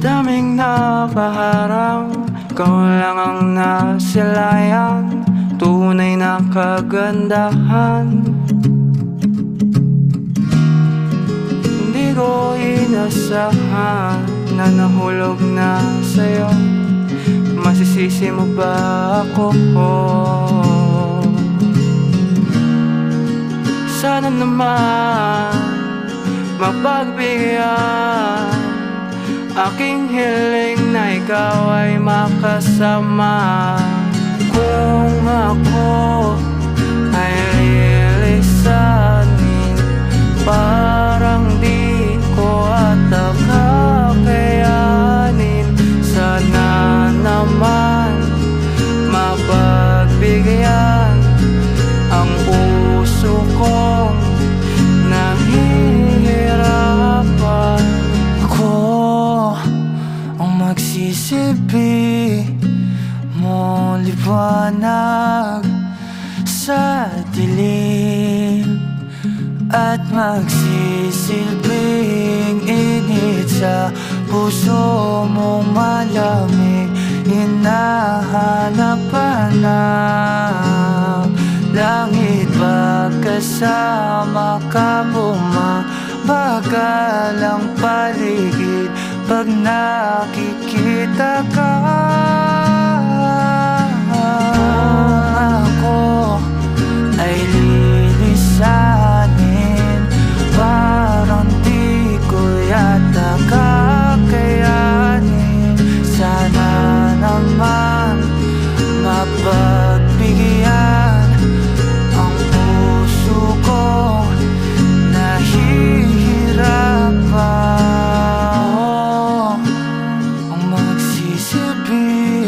Daming napaharang, ikaw lang ang nasilayan, tunay na kagandahan. Hindi ko inasahan na nahulog na sa'yo. Masisisi mo ba ako? Sana naman mapagbigyan aking hiling na ikaw ay makasama. Kung ako ay lilisanin, parang di ko ata kakayanin. Sana naman mapagbigyan ang puso kong nahihirapan. Ako ang magsisibi mo, liwanag sa dilim, at magsisilbing init sa puso mong malamig. Hinahanap-hanap langit, pagkasama ka, bumabagal ang paligid pag nakikita ka. Ako ay lilisanin, parang di ko yata kakayanin. Sana naman mapagbigyan ang puso kong nahihirapan. Ang magsisilbi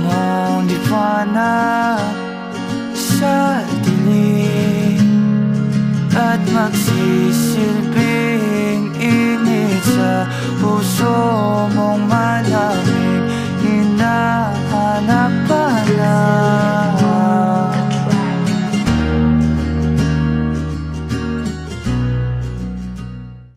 mong liwanag sa dilim, at magsisilbing init sa puso